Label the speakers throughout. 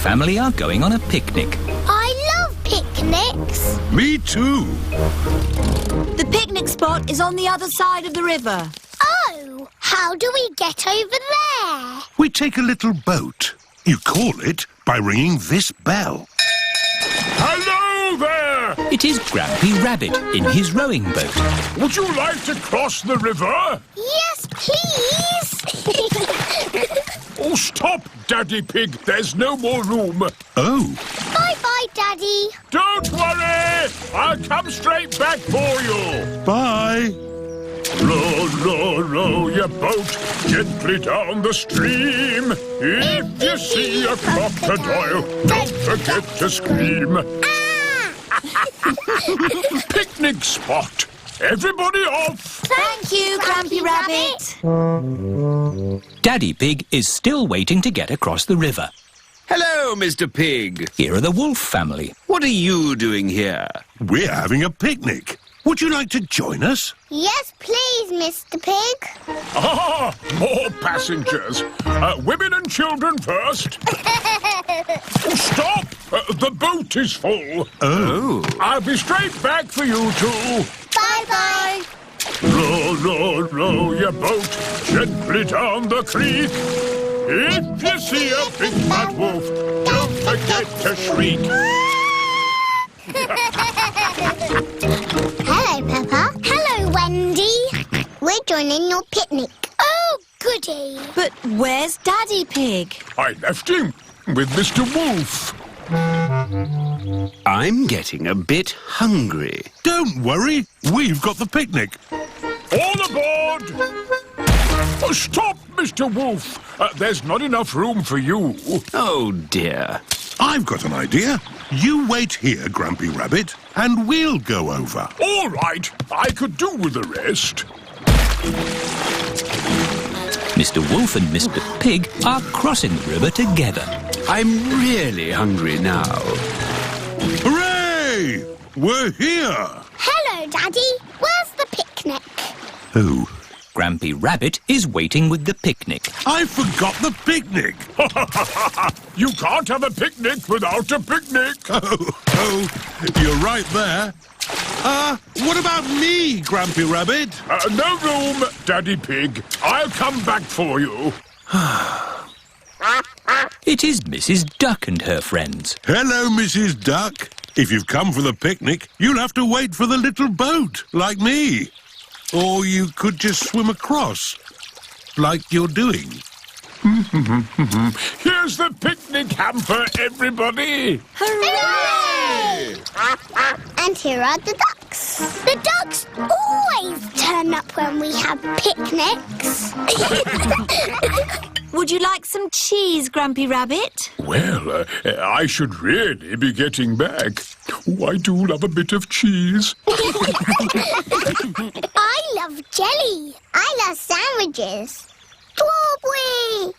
Speaker 1: family are going on a picnic.
Speaker 2: I love picnics.
Speaker 3: Me too.
Speaker 4: The picnic spot is on the other side of the river.
Speaker 2: Oh, how do we get over there?
Speaker 3: We take a little boat. You call it by ringing this bell.
Speaker 5: Hello there!
Speaker 1: It is Grampy Rabbit in his rowing boat.
Speaker 5: Would you like to cross the river?
Speaker 2: Yes, please.
Speaker 5: Oh, stop, Daddy Pig. There's no more room.
Speaker 3: Oh,
Speaker 2: Bye-bye, Daddy.
Speaker 5: Don't worry. I'll come straight back for you.
Speaker 3: bye.
Speaker 5: Row, row, row your boat gently down the stream. If you see a crocodile, don't forget to scream. Picnic spot. Everybody off.
Speaker 4: Thank you, Grampy Rabbit.
Speaker 1: Daddy Pig is still waiting to get across the river.
Speaker 6: Hello, Mr. Pig.
Speaker 1: Here are the Wolf family.
Speaker 6: What are you doing here?
Speaker 3: We're having a picnic. Would you like to join us?
Speaker 2: Yes, please, Mr. Pig.
Speaker 5: Ah, more passengers. Women and children first. Oh, stop! The boat is full.
Speaker 3: Oh.
Speaker 5: I'll be straight back for you two.
Speaker 2: Bye-bye.
Speaker 5: Row, row, row your boat gently down the creek. If you see a big bad wolf, don't forget to shriek.
Speaker 2: Hello, Peppa. Hello, Wendy. We're joining your picnic. Oh, goody.
Speaker 4: But where's Daddy Pig?
Speaker 5: I left him with Mr. Wolf.
Speaker 6: I'm getting a bit hungry.
Speaker 3: Don't worry. We've got the picnic.
Speaker 5: All aboard! Oh, stop, Mr. Wolf. There's not enough room for you.
Speaker 6: Oh, dear.
Speaker 3: I've got an idea. You wait here, Grampy Rabbit, and we'll go over.
Speaker 5: All right, I could do with the rest.
Speaker 1: Mr. Wolf and Mr. Pig are crossing the river together.
Speaker 6: I'm really hungry now.
Speaker 3: Hooray! We're here.
Speaker 2: Hello, Daddy. Where's the picnic?
Speaker 3: Oh,
Speaker 1: Grampy Rabbit is waiting with the picnic.
Speaker 3: I forgot the picnic.
Speaker 5: You can't have a picnic without a picnic.
Speaker 3: Oh, you're right there. What about me, Grampy Rabbit?
Speaker 5: No room, Daddy Pig. I'll come back for you.
Speaker 1: It is Mrs. Duck and her friends.
Speaker 3: Hello, Mrs. Duck. If you've come for the picnic, you'll have to wait for the little boat, like me. Or you could just swim across, like you're doing.
Speaker 5: Here's the picnic hamper, everybody.
Speaker 2: Hooray! And here are the ducks. The ducks always turn up when we have picnics.
Speaker 4: Would you like some cheese, Grampy Rabbit?
Speaker 5: Well, I should really be getting back. Oh, I do love a bit of cheese.
Speaker 2: I love jelly. I love sandwiches. Strawberry!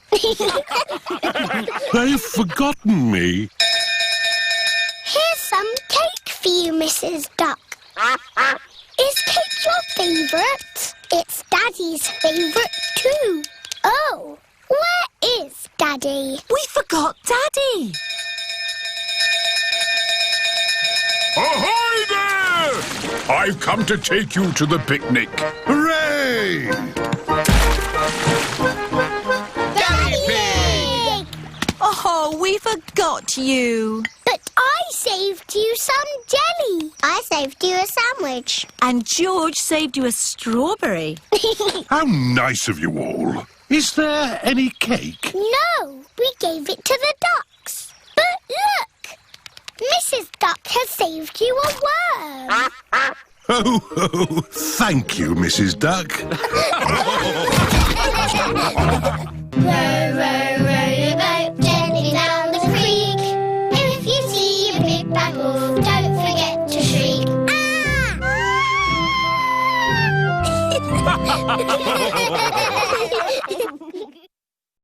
Speaker 3: They've forgotten me.
Speaker 2: Here's some cake for you, Mrs. Duck. Is cake your favourite? It's Daddy's favourite too. Oh, where is Daddy?
Speaker 4: We forgot Daddy.
Speaker 5: Ahoy there! I've come to take you to the picnic.
Speaker 3: Hooray!
Speaker 2: Daddy Pig!
Speaker 4: Oh, we forgot you.
Speaker 2: But I saved you some jelly. I saved you a sandwich.
Speaker 4: And George saved you a strawberry.
Speaker 3: How nice of you all. Is there any cake?
Speaker 2: No, we gave it to the ducks. But look, Mrs. Duck has saved you a worm.
Speaker 3: Oh, thank you, Mrs. Duck.